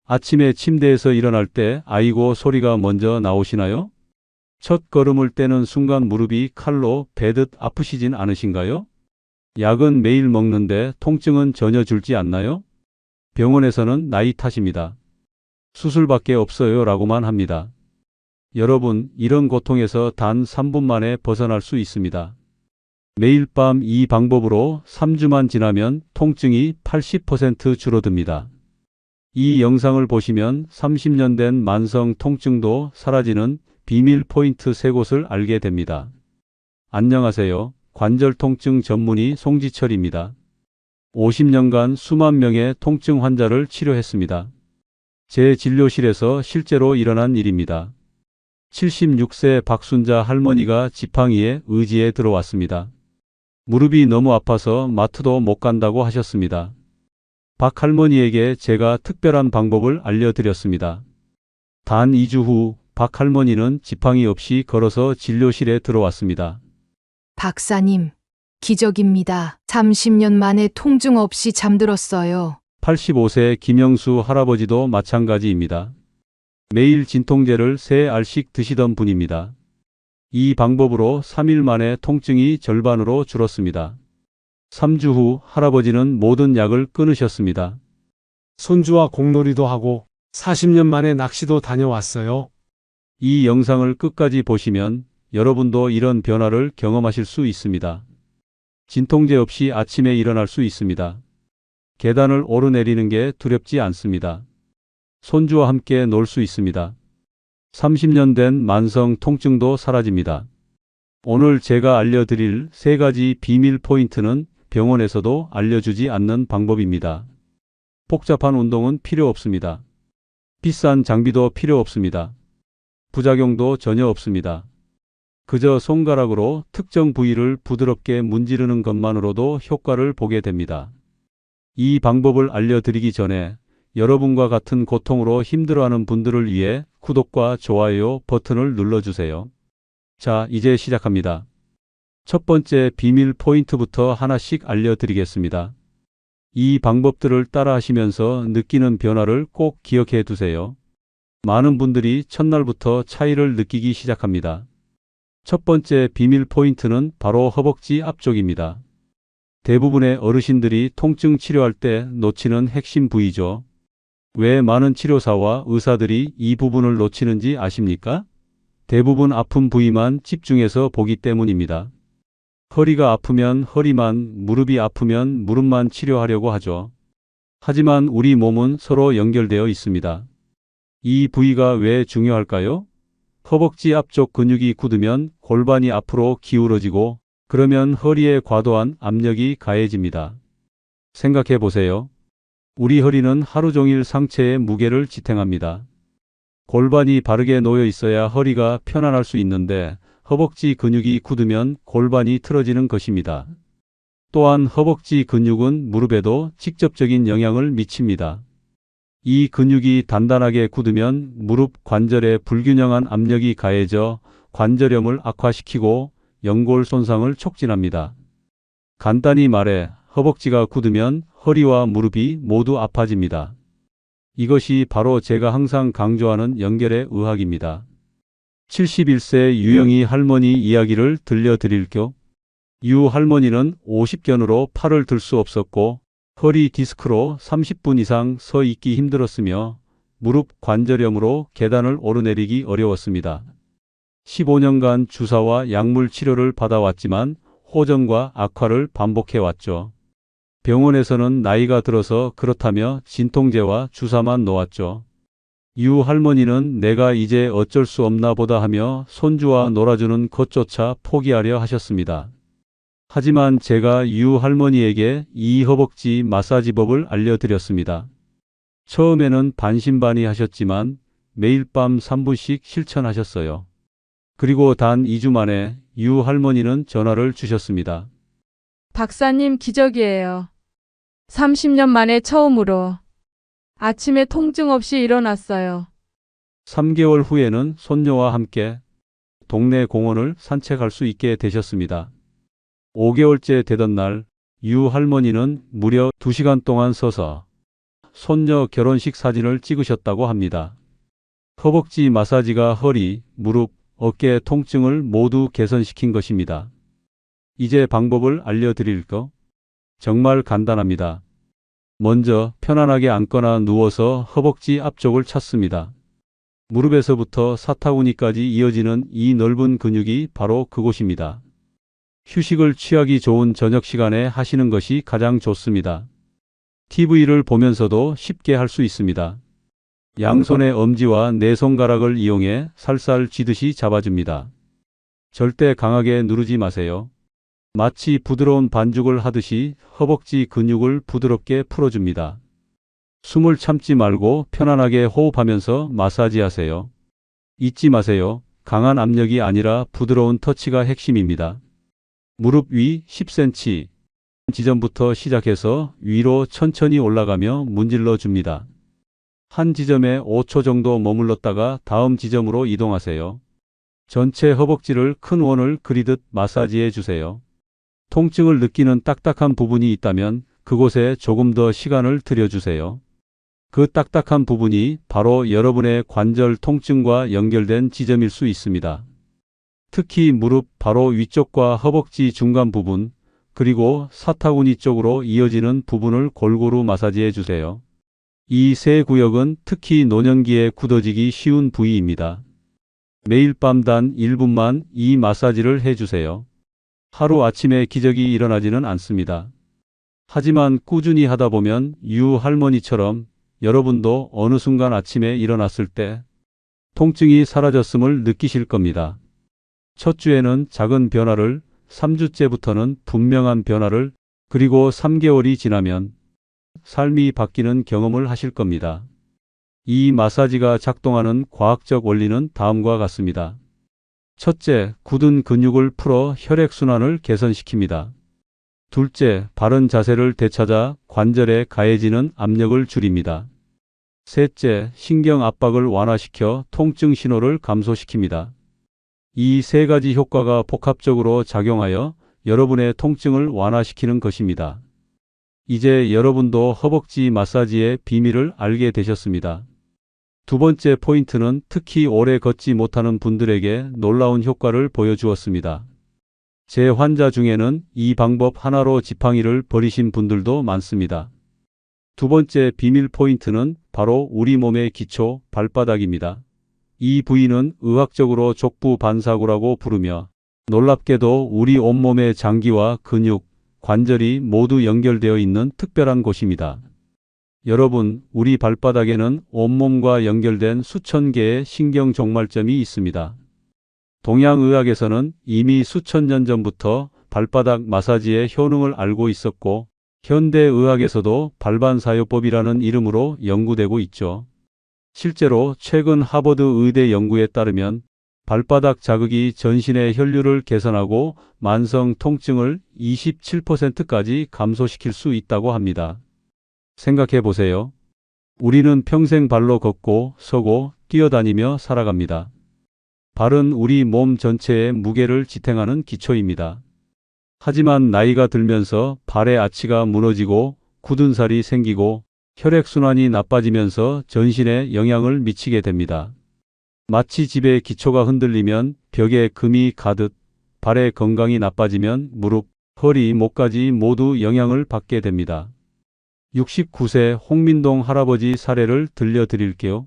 아침에 침대에서 일어날 때 아이고 소리가 먼저 나오시나요? 첫 걸음을 떼는 순간 무릎이 칼로 베듯 아프시진 않으신가요? 약은 매일 먹는데 통증은 전혀 줄지 않나요? 병원에서는 나이 탓입니다. 수술밖에 없어요 라고만 합니다. 여러분, 이런 고통에서 단 3분 만에 벗어날 수 있습니다. 매일 밤 이 방법으로 3주만 지나면 통증이 80% 줄어듭니다. 이 영상을 보시면 30년 된 만성 통증도 사라지는 비밀 포인트 3곳을 알게 됩니다. 안녕하세요. 관절 통증 전문의 송지철입니다. 50년간 수만 명의 통증 환자를 치료했습니다. 제 진료실에서 실제로 일어난 일입니다. 76세 박순자 할머니가 지팡이에 의지에 들어왔습니다. 무릎이 너무 아파서 마트도 못 간다고 하셨습니다. 박 할머니에게 제가 특별한 방법을 알려드렸습니다. 단 2주 후 박 할머니는 지팡이 없이 걸어서 진료실에 들어왔습니다. 박사님, 기적입니다. 30년 만에 통증 없이 잠들었어요. 85세 김영수 할아버지도 마찬가지입니다. 매일 진통제를 3알씩 드시던 분입니다. 이 방법으로 3일 만에 통증이 절반으로 줄었습니다. 3주 후 할아버지는 모든 약을 끊으셨습니다. 손주와 공놀이도 하고 40년 만에 낚시도 다녀왔어요. 이 영상을 끝까지 보시면 여러분도 이런 변화를 경험하실 수 있습니다. 진통제 없이 아침에 일어날 수 있습니다. 계단을 오르내리는 게 두렵지 않습니다. 손주와 함께 놀 수 있습니다. 30년 된 만성 통증도 사라집니다. 오늘 제가 알려드릴 3가지 비밀 포인트는 병원에서도 알려주지 않는 방법입니다. 복잡한 운동은 필요 없습니다. 비싼 장비도 필요 없습니다. 부작용도 전혀 없습니다. 그저 손가락으로 특정 부위를 부드럽게 문지르는 것만으로도 효과를 보게 됩니다. 이 방법을 알려드리기 전에 여러분과 같은 고통으로 힘들어하는 분들을 위해 구독과 좋아요 버튼을 눌러주세요. 자, 이제 시작합니다. 첫 번째 비밀 포인트부터 하나씩 알려드리겠습니다. 이 방법들을 따라 하시면서 느끼는 변화를 꼭 기억해 두세요. 많은 분들이 첫날부터 차이를 느끼기 시작합니다. 첫 번째 비밀 포인트는 바로 허벅지 앞쪽입니다. 대부분의 어르신들이 통증 치료할 때 놓치는 핵심 부위죠. 왜 많은 치료사와 의사들이 이 부분을 놓치는지 아십니까? 대부분 아픈 부위만 집중해서 보기 때문입니다. 허리가 아프면 허리만, 무릎이 아프면 무릎만 치료하려고 하죠. 하지만 우리 몸은 서로 연결되어 있습니다. 이 부위가 왜 중요할까요? 허벅지 앞쪽 근육이 굳으면 골반이 앞으로 기울어지고 그러면 허리에 과도한 압력이 가해집니다. 생각해 보세요. 우리 허리는 하루 종일 상체의 무게를 지탱합니다. 골반이 바르게 놓여 있어야 허리가 편안할 수 있는데 허벅지 근육이 굳으면 골반이 틀어지는 것입니다. 또한 허벅지 근육은 무릎에도 직접적인 영향을 미칩니다. 이 근육이 단단하게 굳으면 무릎 관절에 불균형한 압력이 가해져 관절염을 악화시키고 연골 손상을 촉진합니다. 간단히 말해 허벅지가 굳으면 허리와 무릎이 모두 아파집니다. 이것이 바로 제가 항상 강조하는 연결의 의학입니다. 71세 유영희 할머니 이야기를 들려드릴게요. 유 할머니는 50견으로 팔을 들 수 없었고 허리 디스크로 30분 이상 서 있기 힘들었으며 무릎 관절염으로 계단을 오르내리기 어려웠습니다. 15년간 주사와 약물 치료를 받아왔지만 호전과 악화를 반복해왔죠. 병원에서는 나이가 들어서 그렇다며 진통제와 주사만 놓았죠. 유 할머니는 내가 이제 어쩔 수 없나 보다 하며 손주와 놀아주는 것조차 포기하려 하셨습니다. 하지만 제가 유 할머니에게 이 허벅지 마사지법을 알려드렸습니다. 처음에는 반신반의 하셨지만 매일 밤 3분씩 실천하셨어요. 그리고 단 2주 만에 유 할머니는 전화를 주셨습니다. 박사님, 기적이에요. 30년 만에 처음으로 아침에 통증 없이 일어났어요. 3개월 후에는 손녀와 함께 동네 공원을 산책할 수 있게 되셨습니다. 5개월째 되던 날 유 할머니는 무려 2시간 동안 서서 손녀 결혼식 사진을 찍으셨다고 합니다. 허벅지 마사지가 허리, 무릎, 어깨 통증을 모두 개선시킨 것입니다. 이제 방법을 알려드릴 거? 정말 간단합니다. 먼저 편안하게 앉거나 누워서 허벅지 앞쪽을 찾습니다. 무릎에서부터 사타구니까지 이어지는 이 넓은 근육이 바로 그곳입니다. 휴식을 취하기 좋은 저녁 시간에 하시는 것이 가장 좋습니다. TV를 보면서도 쉽게 할 수 있습니다. 양손의 엄지와 네 손가락을 이용해 살살 쥐듯이 잡아줍니다. 절대 강하게 누르지 마세요. 마치 부드러운 반죽을 하듯이 허벅지 근육을 부드럽게 풀어줍니다. 숨을 참지 말고 편안하게 호흡하면서 마사지하세요. 잊지 마세요. 강한 압력이 아니라 부드러운 터치가 핵심입니다. 무릎 위 10cm 지점부터 시작해서 위로 천천히 올라가며 문질러 줍니다. 한 지점에 5초 정도 머물렀다가 다음 지점으로 이동하세요. 전체 허벅지를 큰 원을 그리듯 마사지해 주세요. 통증을 느끼는 딱딱한 부분이 있다면 그곳에 조금 더 시간을 들여주세요. 그 딱딱한 부분이 바로 여러분의 관절 통증과 연결된 지점일 수 있습니다. 특히 무릎 바로 위쪽과 허벅지 중간 부분, 그리고 사타구니 쪽으로 이어지는 부분을 골고루 마사지해 주세요. 이 세 구역은 특히 노년기에 굳어지기 쉬운 부위입니다. 매일 밤 단 1분만 이 마사지를 해주세요. 하루 아침에 기적이 일어나지는 않습니다. 하지만 꾸준히 하다 보면 유 할머니처럼 여러분도 어느 순간 아침에 일어났을 때 통증이 사라졌음을 느끼실 겁니다. 첫 주에는 작은 변화를, 3주째부터는 분명한 변화를, 그리고 3개월이 지나면 삶이 바뀌는 경험을 하실 겁니다. 이 마사지가 작동하는 과학적 원리는 다음과 같습니다. 첫째, 굳은 근육을 풀어 혈액순환을 개선시킵니다. 둘째, 바른 자세를 되찾아 관절에 가해지는 압력을 줄입니다. 셋째, 신경 압박을 완화시켜 통증 신호를 감소시킵니다. 이 세 가지 효과가 복합적으로 작용하여 여러분의 통증을 완화시키는 것입니다. 이제 여러분도 허벅지 마사지의 비밀을 알게 되셨습니다. 두 번째 포인트는 특히 오래 걷지 못하는 분들에게 놀라운 효과를 보여주었습니다. 제 환자 중에는 이 방법 하나로 지팡이를 버리신 분들도 많습니다. 두 번째 비밀 포인트는 바로 우리 몸의 기초, 발바닥입니다. 이 부위는 의학적으로 족부 반사구라고 부르며 놀랍게도 우리 온몸의 장기와 근육, 관절이 모두 연결되어 있는 특별한 곳입니다. 여러분, 우리 발바닥에는 온몸과 연결된 수천 개의 신경 종말점이 있습니다. 동양의학에서는 이미 수천 년 전부터 발바닥 마사지의 효능을 알고 있었고, 현대의학에서도 발반사요법이라는 이름으로 연구되고 있죠. 실제로 최근 하버드 의대 연구에 따르면 발바닥 자극이 전신의 혈류를 개선하고 만성 통증을 27%까지 감소시킬 수 있다고 합니다. 생각해 보세요. 우리는 평생 발로 걷고 서고 뛰어다니며 살아갑니다. 발은 우리 몸 전체의 무게를 지탱하는 기초입니다. 하지만 나이가 들면서 발의 아치가 무너지고 굳은 살이 생기고 혈액순환이 나빠지면서 전신에 영향을 미치게 됩니다. 마치 집의 기초가 흔들리면 벽에 금이 가듯 발의 건강이 나빠지면 무릎, 허리, 목까지 모두 영향을 받게 됩니다. 69세 홍민동 할아버지 사례를 들려드릴게요.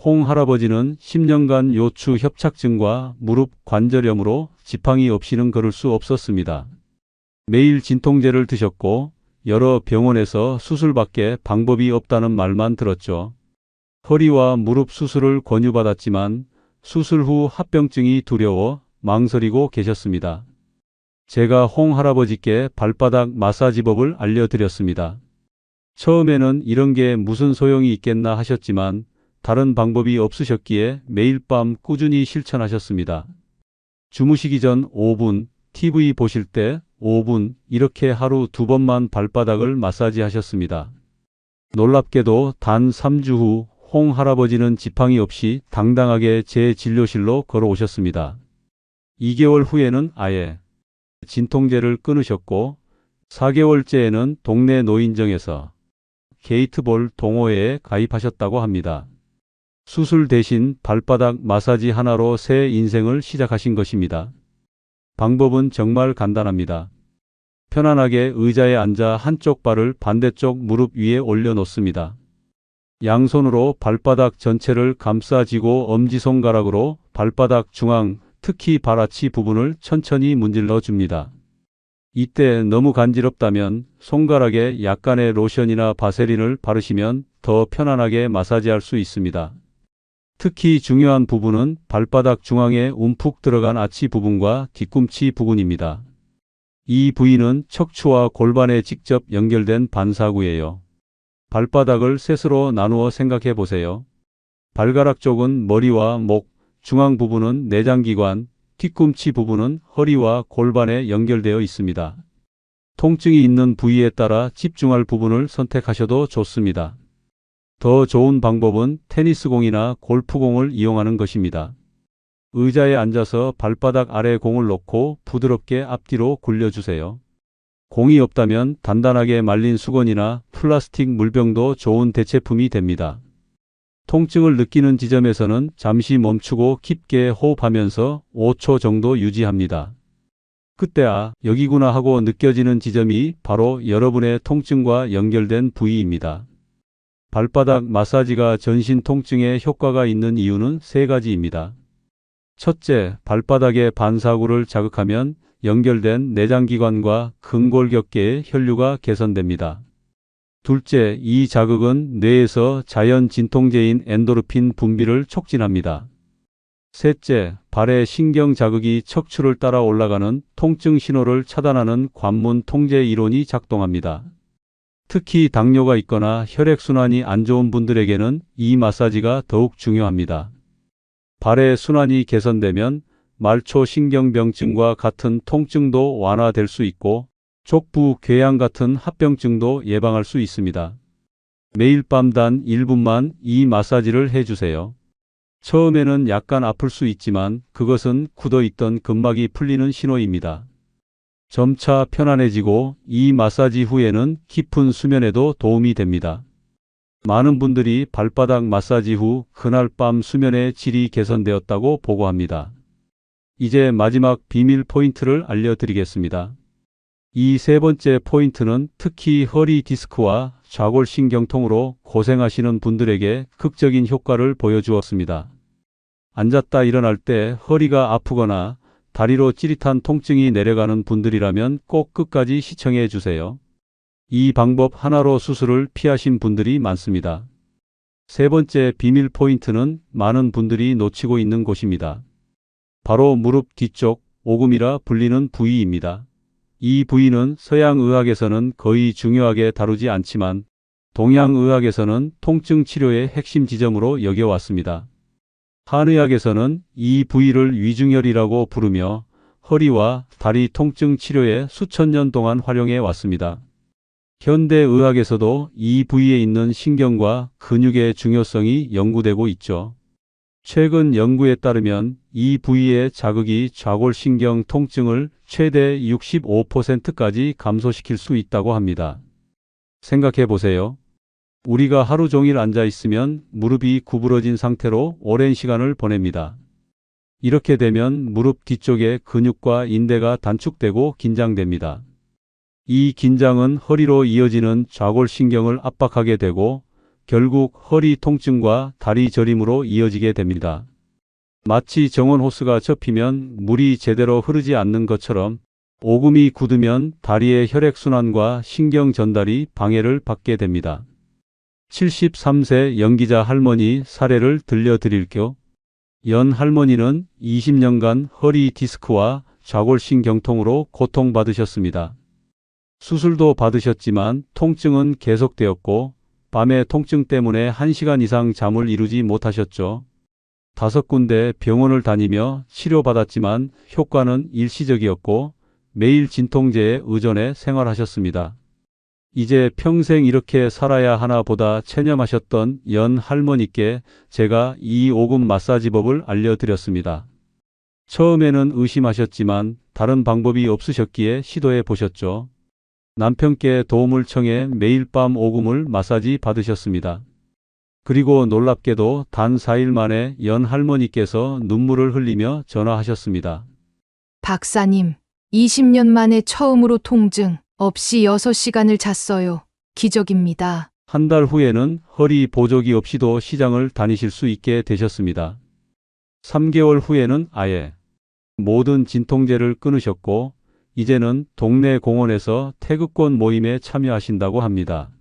홍 할아버지는 10년간 요추 협착증과 무릎 관절염으로 지팡이 없이는 걸을 수 없었습니다. 매일 진통제를 드셨고 여러 병원에서 수술밖에 방법이 없다는 말만 들었죠. 허리와 무릎 수술을 권유받았지만 수술 후 합병증이 두려워 망설이고 계셨습니다. 제가 홍 할아버지께 발바닥 마사지법을 알려드렸습니다. 처음에는 이런 게 무슨 소용이 있겠나 하셨지만 다른 방법이 없으셨기에 매일 밤 꾸준히 실천하셨습니다. 주무시기 전 5분, TV 보실 때 5분, 이렇게 하루 2번만 발바닥을 마사지하셨습니다. 놀랍게도 단 3주 후 홍 할아버지는 지팡이 없이 당당하게 제 진료실로 걸어오셨습니다. 2개월 후에는 아예 진통제를 끊으셨고 4개월째에는 동네 노인정에서 게이트볼 동호회에 가입하셨다고 합니다. 수술 대신 발바닥 마사지 하나로 새 인생을 시작하신 것입니다. 방법은 정말 간단합니다. 편안하게 의자에 앉아 한쪽 발을 반대쪽 무릎 위에 올려놓습니다. 양손으로 발바닥 전체를 감싸쥐고 엄지손가락으로 발바닥 중앙, 특히 발아치 부분을 천천히 문질러 줍니다. 이때 너무 간지럽다면 손가락에 약간의 로션이나 바세린을 바르시면 더 편안하게 마사지할 수 있습니다. 특히 중요한 부분은 발바닥 중앙에 움푹 들어간 아치 부분과 뒤꿈치 부분입니다. 이 부위는 척추와 골반에 직접 연결된 반사구예요. 발바닥을 셋으로 나누어 생각해 보세요. 발가락 쪽은 머리와 목, 중앙 부분은 내장기관, 뒤꿈치 부분은 허리와 골반에 연결되어 있습니다. 통증이 있는 부위에 따라 집중할 부분을 선택하셔도 좋습니다. 더 좋은 방법은 테니스공이나 골프공을 이용하는 것입니다. 의자에 앉아서 발바닥 아래 공을 놓고 부드럽게 앞뒤로 굴려주세요. 공이 없다면 단단하게 말린 수건이나 플라스틱 물병도 좋은 대체품이 됩니다. 통증을 느끼는 지점에서는 잠시 멈추고 깊게 호흡하면서 5초 정도 유지합니다. 그때 여기구나 하고 느껴지는 지점이 바로 여러분의 통증과 연결된 부위입니다. 발바닥 마사지가 전신 통증에 효과가 있는 이유는 세 가지입니다. 첫째, 발바닥의 반사구를 자극하면 연결된 내장기관과 근골격계의 혈류가 개선됩니다. 둘째, 이 자극은 뇌에서 자연 진통제인 엔도르핀 분비를 촉진합니다. 셋째, 발의 신경 자극이 척추를 따라 올라가는 통증 신호를 차단하는 관문 통제 이론이 작동합니다. 특히 당뇨가 있거나 혈액순환이 안 좋은 분들에게는 이 마사지가 더욱 중요합니다. 발의 순환이 개선되면 말초 신경병증과 같은 통증도 완화될 수 있고 족부 궤양 같은 합병증도 예방할 수 있습니다. 매일 밤 단 1분만 이 마사지를 해주세요. 처음에는 약간 아플 수 있지만 그것은 굳어있던 근막이 풀리는 신호입니다. 점차 편안해지고 이 마사지 후에는 깊은 수면에도 도움이 됩니다. 많은 분들이 발바닥 마사지 후 그날 밤 수면의 질이 개선되었다고 보고합니다. 이제 마지막 비밀 포인트를 알려드리겠습니다. 이 세 번째 포인트는 특히 허리 디스크와 좌골신경통으로 고생하시는 분들에게 극적인 효과를 보여주었습니다. 앉았다 일어날 때 허리가 아프거나 다리로 찌릿한 통증이 내려가는 분들이라면 꼭 끝까지 시청해 주세요. 이 방법 하나로 수술을 피하신 분들이 많습니다. 세 번째 비밀 포인트는 많은 분들이 놓치고 있는 곳입니다. 바로 무릎 뒤쪽 오금이라 불리는 부위입니다. 이 부위는 서양 의학에서는 거의 중요하게 다루지 않지만 동양 의학에서는 통증 치료의 핵심 지점으로 여겨왔습니다. 한의학에서는 이 부위를 위중혈이라고 부르며 허리와 다리 통증 치료에 수천 년 동안 활용해 왔습니다. 현대의학에서도 이 부위에 있는 신경과 근육의 중요성이 연구되고 있죠. 최근 연구에 따르면 이 부위의 자극이 좌골신경 통증을 최대 65%까지 감소시킬 수 있다고 합니다. 생각해 보세요. 우리가 하루 종일 앉아 있으면 무릎이 구부러진 상태로 오랜 시간을 보냅니다. 이렇게 되면 무릎 뒤쪽의 근육과 인대가 단축되고 긴장됩니다. 이 긴장은 허리로 이어지는 좌골신경을 압박하게 되고 결국 허리 통증과 다리 저림으로 이어지게 됩니다. 마치 정원 호스가 접히면 물이 제대로 흐르지 않는 것처럼 오금이 굳으면 다리의 혈액순환과 신경 전달이 방해를 받게 됩니다. 73세 연기자 할머니 사례를 들려드릴게요. 연 할머니는 20년간 허리 디스크와 좌골신경통으로 고통받으셨습니다. 수술도 받으셨지만 통증은 계속되었고 밤에 통증 때문에 1시간 이상 잠을 이루지 못하셨죠. 5군데 병원을 다니며 치료받았지만 효과는 일시적이었고 매일 진통제에 의존해 생활하셨습니다. 이제 평생 이렇게 살아야 하나 보다 체념하셨던 연 할머니께 제가 이 오금 마사지법을 알려드렸습니다. 처음에는 의심하셨지만 다른 방법이 없으셨기에 시도해 보셨죠. 남편께 도움을 청해 매일 밤 오금을 마사지 받으셨습니다. 그리고 놀랍게도 단 4일 만에 연 할머니께서 눈물을 흘리며 전화하셨습니다. 박사님, 20년 만에 처음으로 통증 없이 6시간을 잤어요. 기적입니다. 한 달 후에는 허리 보조기 없이도 시장을 다니실 수 있게 되셨습니다. 3개월 후에는 아예 모든 진통제를 끊으셨고 이제는 동네 공원에서 태극권 모임에 참여하신다고 합니다.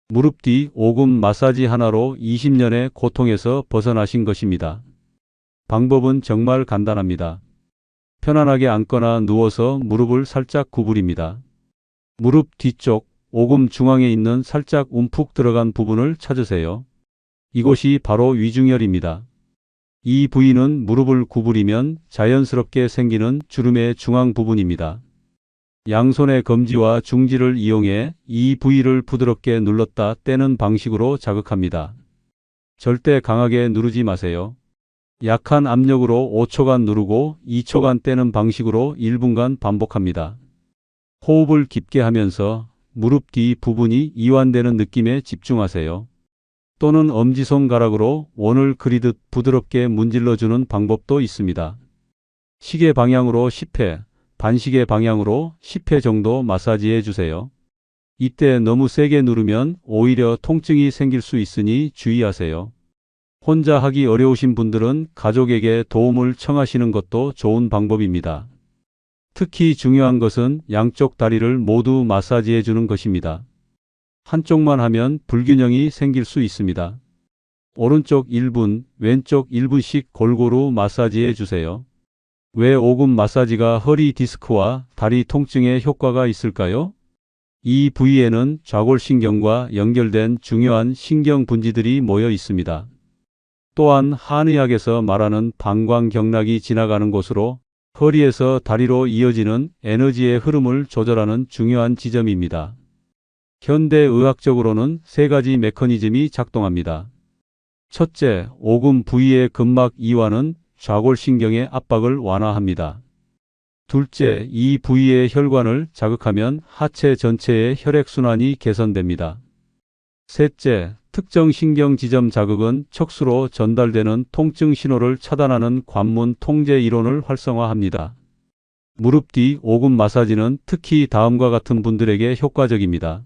무릎 뒤 오금 마사지 하나로 20년의 고통에서 벗어나신 것입니다. 방법은 정말 간단합니다. 편안하게 앉거나 누워서 무릎을 살짝 구부립니다. 무릎 뒤쪽 오금 중앙에 있는 살짝 움푹 들어간 부분을 찾으세요. 이곳이 바로 위중혈입니다. 이 부위는 무릎을 구부리면 자연스럽게 생기는 주름의 중앙 부분입니다. 양손의 검지와 중지를 이용해 이 부위를 부드럽게 눌렀다 떼는 방식으로 자극합니다. 절대 강하게 누르지 마세요. 약한 압력으로 5초간 누르고 2초간 떼는 방식으로 1분간 반복합니다. 호흡을 깊게 하면서 무릎 뒤 부분이 이완되는 느낌에 집중하세요. 또는 엄지손가락으로 원을 그리듯 부드럽게 문질러주는 방법도 있습니다. 시계 방향으로 10회, 반시계 방향으로 10회 정도 마사지해 주세요. 이때 너무 세게 누르면 오히려 통증이 생길 수 있으니 주의하세요. 혼자 하기 어려우신 분들은 가족에게 도움을 청하시는 것도 좋은 방법입니다. 특히 중요한 것은 양쪽 다리를 모두 마사지해 주는 것입니다. 한쪽만 하면 불균형이 생길 수 있습니다. 오른쪽 1분, 왼쪽 1분씩 골고루 마사지해 주세요. 왜 오금 마사지가 허리 디스크와 다리 통증에 효과가 있을까요? 이 부위에는 좌골신경과 연결된 중요한 신경 분지들이 모여 있습니다. 또한 한의학에서 말하는 방광경락이 지나가는 곳으로 허리에서 다리로 이어지는 에너지의 흐름을 조절하는 중요한 지점입니다. 현대의학적으로는 3가지 메커니즘이 작동합니다. 첫째, 오금 부위의 근막 이완은 좌골신경의 압박을 완화합니다. 둘째, 이 부위의 혈관을 자극하면 하체 전체의 혈액순환이 개선됩니다. 셋째, 특정 신경 지점 자극은 척수로 전달되는 통증 신호를 차단하는 관문 통제 이론을 활성화합니다. 무릎 뒤 오금 마사지는 특히 다음과 같은 분들에게 효과적입니다.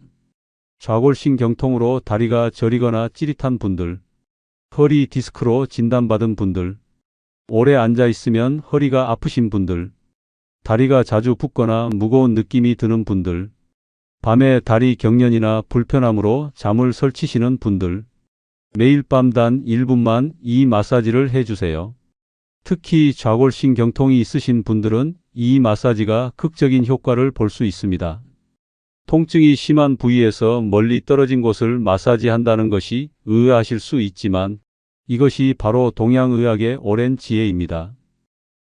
좌골신경통으로 다리가 저리거나 찌릿한 분들, 허리 디스크로 진단받은 분들, 오래 앉아 있으면 허리가 아프신 분들, 다리가 자주 붓거나 무거운 느낌이 드는 분들, 밤에 다리 경련이나 불편함으로 잠을 설치시는 분들, 매일 밤 단 1분만 이 마사지를 해주세요. 특히 좌골신경통이 있으신 분들은 이 마사지가 극적인 효과를 볼 수 있습니다. 통증이 심한 부위에서 멀리 떨어진 곳을 마사지한다는 것이 의아하실 수 있지만 이것이 바로 동양의학의 오랜 지혜입니다.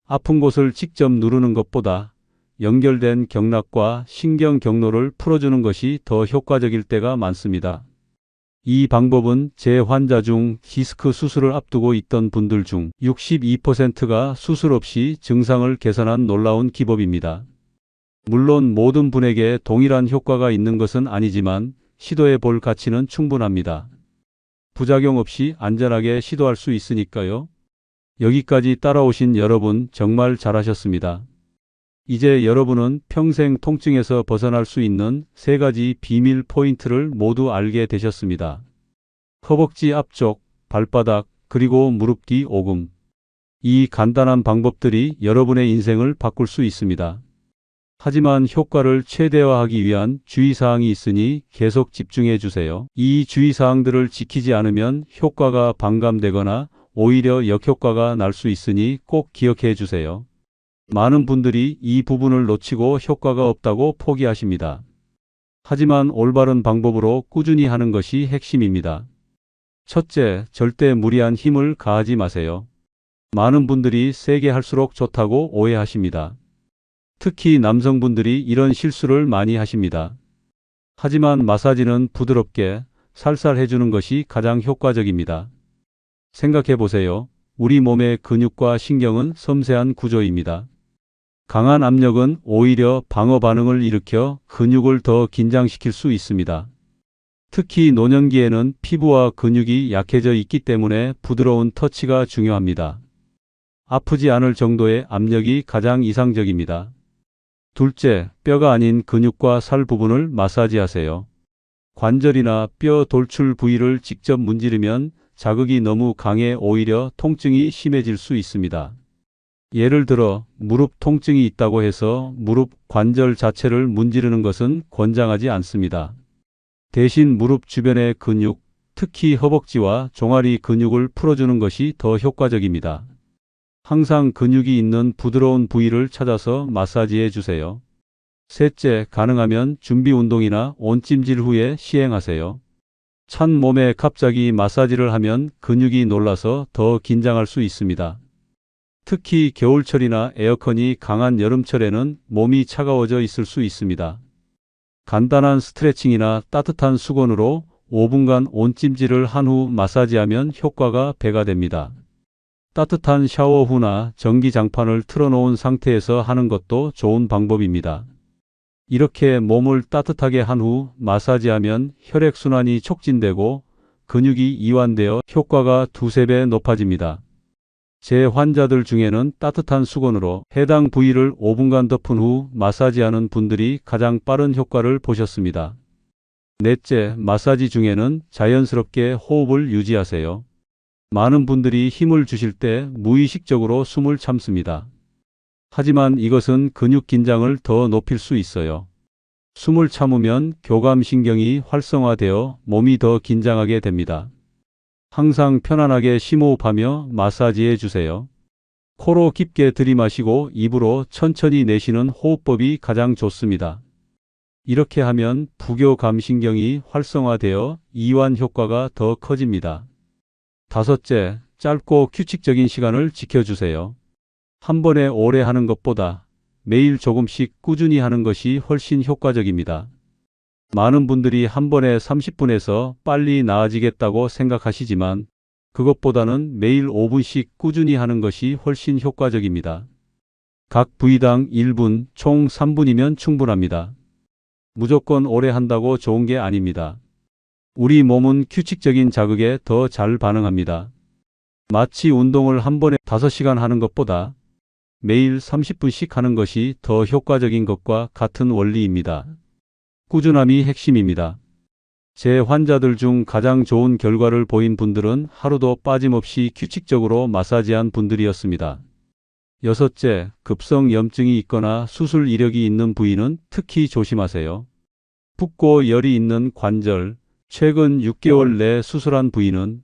아픈 곳을 직접 누르는 것보다 연결된 경락과 신경 경로를 풀어주는 것이 더 효과적일 때가 많습니다. 이 방법은 제 환자 중 디스크 수술을 앞두고 있던 분들 중 62%가 수술 없이 증상을 개선한 놀라운 기법입니다. 물론 모든 분에게 동일한 효과가 있는 것은 아니지만 시도해 볼 가치는 충분합니다. 부작용 없이 안전하게 시도할 수 있으니까요. 여기까지 따라오신 여러분 정말 잘하셨습니다. 이제 여러분은 평생 통증에서 벗어날 수 있는 3가지 비밀 포인트를 모두 알게 되셨습니다. 허벅지 앞쪽, 발바닥, 그리고 무릎 뒤 오금. 이 간단한 방법들이 여러분의 인생을 바꿀 수 있습니다. 하지만 효과를 최대화하기 위한 주의사항이 있으니 계속 집중해 주세요. 이 주의사항들을 지키지 않으면 효과가 반감되거나 오히려 역효과가 날 수 있으니 꼭 기억해 주세요. 많은 분들이 이 부분을 놓치고 효과가 없다고 포기하십니다. 하지만 올바른 방법으로 꾸준히 하는 것이 핵심입니다. 첫째, 절대 무리한 힘을 가하지 마세요. 많은 분들이 세게 할수록 좋다고 오해하십니다. 특히 남성분들이 이런 실수를 많이 하십니다. 하지만 마사지는 부드럽게 살살 해주는 것이 가장 효과적입니다. 생각해 보세요. 우리 몸의 근육과 신경은 섬세한 구조입니다. 강한 압력은 오히려 방어 반응을 일으켜 근육을 더 긴장시킬 수 있습니다. 특히 노년기에는 피부와 근육이 약해져 있기 때문에 부드러운 터치가 중요합니다. 아프지 않을 정도의 압력이 가장 이상적입니다. 둘째, 뼈가 아닌 근육과 살 부분을 마사지하세요. 관절이나 뼈 돌출 부위를 직접 문지르면 자극이 너무 강해 오히려 통증이 심해질 수 있습니다. 예를 들어 무릎 통증이 있다고 해서 무릎 관절 자체를 문지르는 것은 권장하지 않습니다. 대신 무릎 주변의 근육, 특히 허벅지와 종아리 근육을 풀어주는 것이 더 효과적입니다. 항상 근육이 있는 부드러운 부위를 찾아서 마사지해 주세요. 셋째, 가능하면 준비 운동이나 온찜질 후에 시행하세요. 찬 몸에 갑자기 마사지를 하면 근육이 놀라서 더 긴장할 수 있습니다. 특히 겨울철이나 에어컨이 강한 여름철에는 몸이 차가워져 있을 수 있습니다. 간단한 스트레칭이나 따뜻한 수건으로 5분간 온찜질을 한 후 마사지하면 효과가 배가 됩니다. 따뜻한 샤워 후나 전기장판을 틀어놓은 상태에서 하는 것도 좋은 방법입니다. 이렇게 몸을 따뜻하게 한 후 마사지하면 혈액순환이 촉진되고 근육이 이완되어 효과가 두세 배 높아집니다. 제 환자들 중에는 따뜻한 수건으로 해당 부위를 5분간 덮은 후 마사지하는 분들이 가장 빠른 효과를 보셨습니다. 넷째, 마사지 중에는 자연스럽게 호흡을 유지하세요. 많은 분들이 힘을 주실 때 무의식적으로 숨을 참습니다. 하지만 이것은 근육 긴장을 더 높일 수 있어요. 숨을 참으면 교감신경이 활성화되어 몸이 더 긴장하게 됩니다. 항상 편안하게 심호흡하며 마사지해 주세요. 코로 깊게 들이마시고 입으로 천천히 내쉬는 호흡법이 가장 좋습니다. 이렇게 하면 부교감신경이 활성화되어 이완 효과가 더 커집니다. 다섯째, 짧고 규칙적인 시간을 지켜주세요. 한 번에 오래 하는 것보다 매일 조금씩 꾸준히 하는 것이 훨씬 효과적입니다. 많은 분들이 한 번에 30분에서 빨리 나아지겠다고 생각하시지만 그것보다는 매일 5분씩 꾸준히 하는 것이 훨씬 효과적입니다. 각 부위당 1분, 총 3분이면 충분합니다. 무조건 오래 한다고 좋은 게 아닙니다. 우리 몸은 규칙적인 자극에 더 잘 반응합니다. 마치 운동을 한 번에 5시간 하는 것보다 매일 30분씩 하는 것이 더 효과적인 것과 같은 원리입니다. 꾸준함이 핵심입니다. 제 환자들 중 가장 좋은 결과를 보인 분들은 하루도 빠짐없이 규칙적으로 마사지한 분들이었습니다. 여섯째, 급성 염증이 있거나 수술 이력이 있는 부위는 특히 조심하세요. 붓고 열이 있는 관절, 최근 6개월 내 수술한 부위는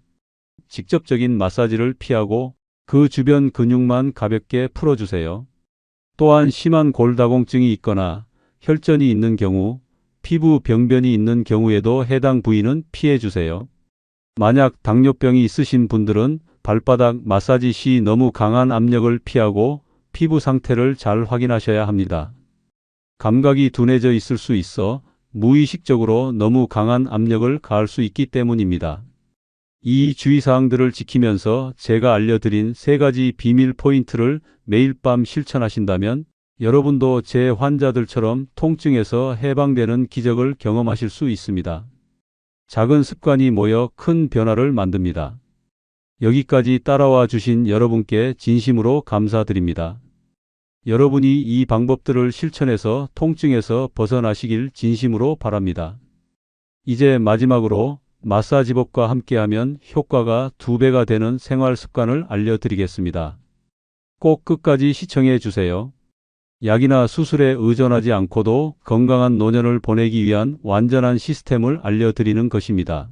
직접적인 마사지를 피하고 그 주변 근육만 가볍게 풀어주세요. 또한 심한 골다공증이 있거나 혈전이 있는 경우, 피부 병변이 있는 경우에도 해당 부위는 피해주세요. 만약 당뇨병이 있으신 분들은 발바닥 마사지 시 너무 강한 압력을 피하고 피부 상태를 잘 확인하셔야 합니다. 감각이 둔해져 있을 수 있어 무의식적으로 너무 강한 압력을 가할 수 있기 때문입니다. 이 주의사항들을 지키면서 제가 알려드린 3가지 비밀 포인트를 매일 밤 실천하신다면 여러분도 제 환자들처럼 통증에서 해방되는 기적을 경험하실 수 있습니다. 작은 습관이 모여 큰 변화를 만듭니다. 여기까지 따라와 주신 여러분께 진심으로 감사드립니다. 여러분이 이 방법들을 실천해서 통증에서 벗어나시길 진심으로 바랍니다. 이제 마지막으로 마사지법과 함께하면 효과가 2배가 되는 생활 습관을 알려드리겠습니다. 꼭 끝까지 시청해 주세요. 약이나 수술에 의존하지 않고도 건강한 노년을 보내기 위한 완전한 시스템을 알려드리는 것입니다.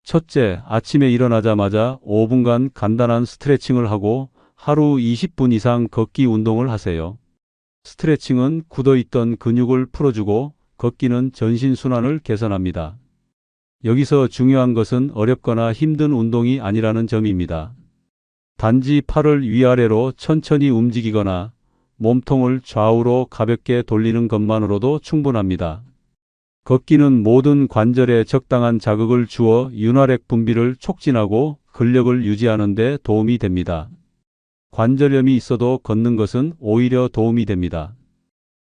첫째, 아침에 일어나자마자 5분간 간단한 스트레칭을 하고 하루 20분 이상 걷기 운동을 하세요. 스트레칭은 굳어있던 근육을 풀어주고 걷기는 전신순환을 개선합니다. 여기서 중요한 것은 어렵거나 힘든 운동이 아니라는 점입니다. 단지 팔을 위아래로 천천히 움직이거나 몸통을 좌우로 가볍게 돌리는 것만으로도 충분합니다. 걷기는 모든 관절에 적당한 자극을 주어 윤활액 분비를 촉진하고 근력을 유지하는 데 도움이 됩니다. 관절염이 있어도 걷는 것은 오히려 도움이 됩니다.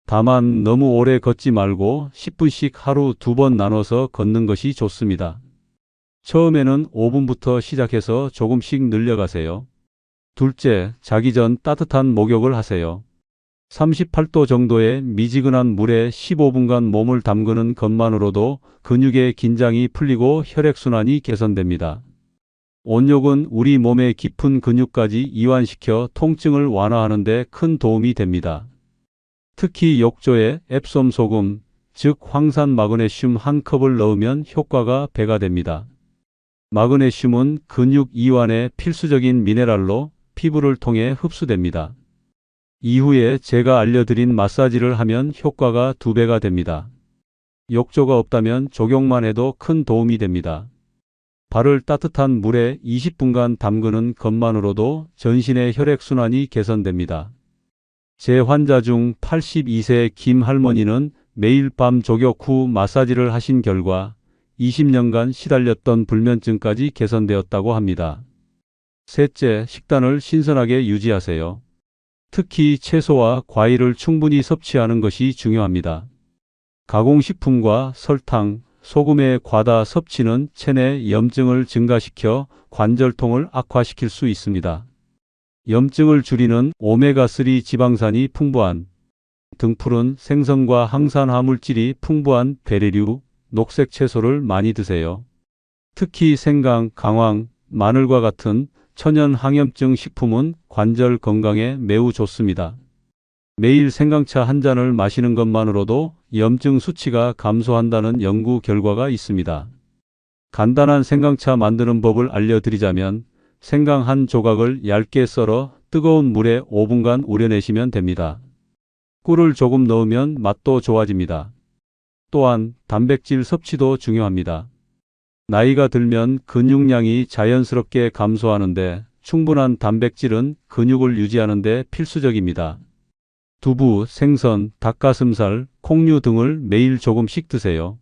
다만 너무 오래 걷지 말고 10분씩 하루 2번 나눠서 걷는 것이 좋습니다. 처음에는 5분부터 시작해서 조금씩 늘려가세요. 둘째, 자기 전 따뜻한 목욕을 하세요. 38도 정도의 미지근한 물에 15분간 몸을 담그는 것만으로도 근육의 긴장이 풀리고 혈액순환이 개선됩니다. 온욕은 우리 몸의 깊은 근육까지 이완시켜 통증을 완화하는 데 큰 도움이 됩니다. 특히 욕조에 앱솜 소금, 즉 황산 마그네슘 1컵을 넣으면 효과가 배가 됩니다. 마그네슘은 근육 이완에 필수적인 미네랄로 피부를 통해 흡수됩니다. 이후에 제가 알려드린 마사지를 하면 효과가 2배가 됩니다. 욕조가 없다면 조경만 해도 큰 도움이 됩니다. 발을 따뜻한 물에 20분간 담그는 것만으로도 전신의 혈액순환이 개선됩니다. 제 환자 중 82세 김 할머니는 매일 밤 조격 후 마사지를 하신 결과 20년간 시달렸던 불면증까지 개선되었다고 합니다. 셋째, 식단을 신선하게 유지하세요. 특히 채소와 과일을 충분히 섭취하는 것이 중요합니다. 가공식품과 설탕, 소금의 과다 섭취는 체내 염증을 증가시켜 관절통을 악화시킬 수 있습니다. 염증을 줄이는 오메가3 지방산이 풍부한 등푸른 생선과 항산화물질이 풍부한 베리류, 녹색 채소를 많이 드세요. 특히 생강, 강황, 마늘과 같은 천연 항염증 식품은 관절 건강에 매우 좋습니다. 매일 생강차 한 잔을 마시는 것만으로도 염증 수치가 감소한다는 연구 결과가 있습니다. 간단한 생강차 만드는 법을 알려드리자면 생강 한 조각을 얇게 썰어 뜨거운 물에 5분간 우려내시면 됩니다. 꿀을 조금 넣으면 맛도 좋아집니다. 또한 단백질 섭취도 중요합니다. 나이가 들면 근육량이 자연스럽게 감소하는데 충분한 단백질은 근육을 유지하는 데 필수적입니다. 두부, 생선, 닭가슴살, 콩류 등을 매일 조금씩 드세요.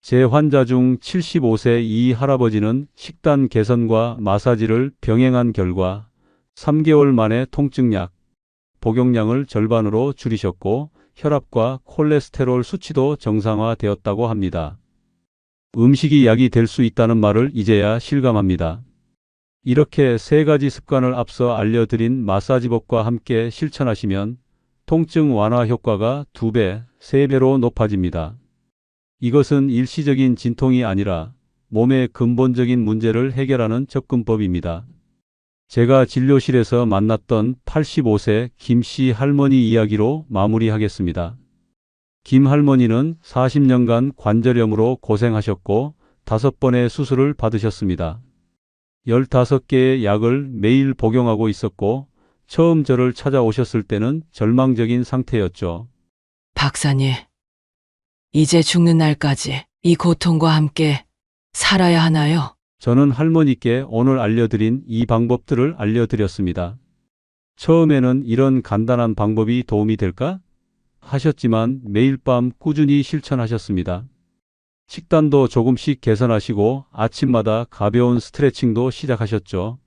제 환자 중 75세 이 할아버지는 식단 개선과 마사지를 병행한 결과 3개월 만에 통증약, 복용량을 절반으로 줄이셨고 혈압과 콜레스테롤 수치도 정상화되었다고 합니다. 음식이 약이 될 수 있다는 말을 이제야 실감합니다. 이렇게 3가지 습관을 앞서 알려드린 마사지법과 함께 실천하시면 통증 완화 효과가 2배, 3배로 높아집니다. 이것은 일시적인 진통이 아니라 몸의 근본적인 문제를 해결하는 접근법입니다. 제가 진료실에서 만났던 85세 김씨 할머니 이야기로 마무리하겠습니다. 김 할머니는 40년간 관절염으로 고생하셨고 5번의 수술을 받으셨습니다. 15개의 약을 매일 복용하고 있었고 처음 저를 찾아오셨을 때는 절망적인 상태였죠. 박사님, 이제 죽는 날까지 이 고통과 함께 살아야 하나요? 저는 할머니께 오늘 알려드린 이 방법들을 알려드렸습니다. 처음에는 이런 간단한 방법이 도움이 될까? 하셨지만 매일 밤 꾸준히 실천하셨습니다. 식단도 조금씩 개선하시고 아침마다 가벼운 스트레칭도 시작하셨죠.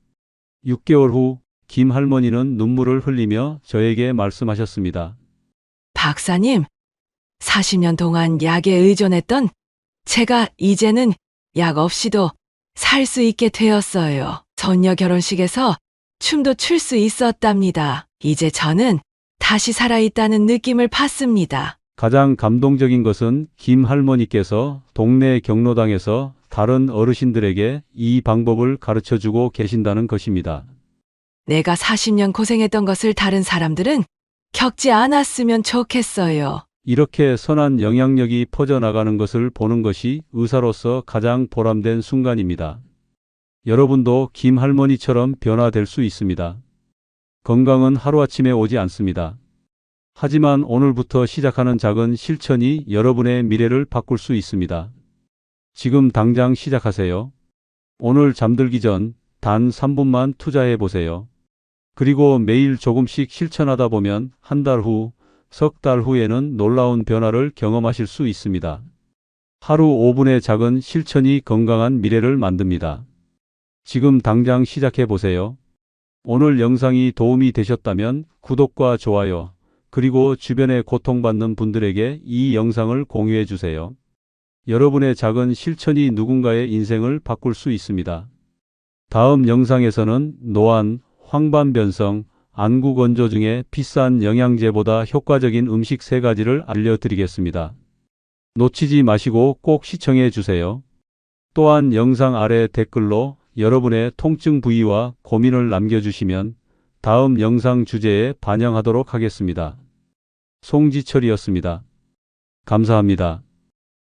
6개월 후 김 할머니는 눈물을 흘리며 저에게 말씀하셨습니다. 박사님, 40년 동안 약에 의존했던 제가 이제는 약 없이도 살 수 있게 되었어요. 손녀 결혼식에서 춤도 출 수 있었답니다. 이제 저는 다시 살아있다는 느낌을 받습니다. 가장 감동적인 것은 김 할머니께서 동네 경로당에서 다른 어르신들에게 이 방법을 가르쳐주고 계신다는 것입니다. 내가 40년 고생했던 것을 다른 사람들은 겪지 않았으면 좋겠어요. 이렇게 선한 영향력이 퍼져나가는 것을 보는 것이 의사로서 가장 보람된 순간입니다. 여러분도 김 할머니처럼 변화될 수 있습니다. 건강은 하루아침에 오지 않습니다. 하지만 오늘부터 시작하는 작은 실천이 여러분의 미래를 바꿀 수 있습니다. 지금 당장 시작하세요. 오늘 잠들기 전 단 3분만 투자해 보세요. 그리고 매일 조금씩 실천하다 보면 한 달 후, 석 달 후에는 놀라운 변화를 경험하실 수 있습니다. 하루 5분의 작은 실천이 건강한 미래를 만듭니다. 지금 당장 시작해 보세요. 오늘 영상이 도움이 되셨다면 구독과 좋아요, 그리고 주변에 고통받는 분들에게 이 영상을 공유해 주세요. 여러분의 작은 실천이 누군가의 인생을 바꿀 수 있습니다. 다음 영상에서는 노안, 황반변성, 안구건조 중에 비싼 영양제보다 효과적인 음식 3가지를 알려드리겠습니다. 놓치지 마시고 꼭 시청해 주세요. 또한 영상 아래 댓글로 여러분의 통증 부위와 고민을 남겨주시면 다음 영상 주제에 반영하도록 하겠습니다. 송지철이었습니다. 감사합니다.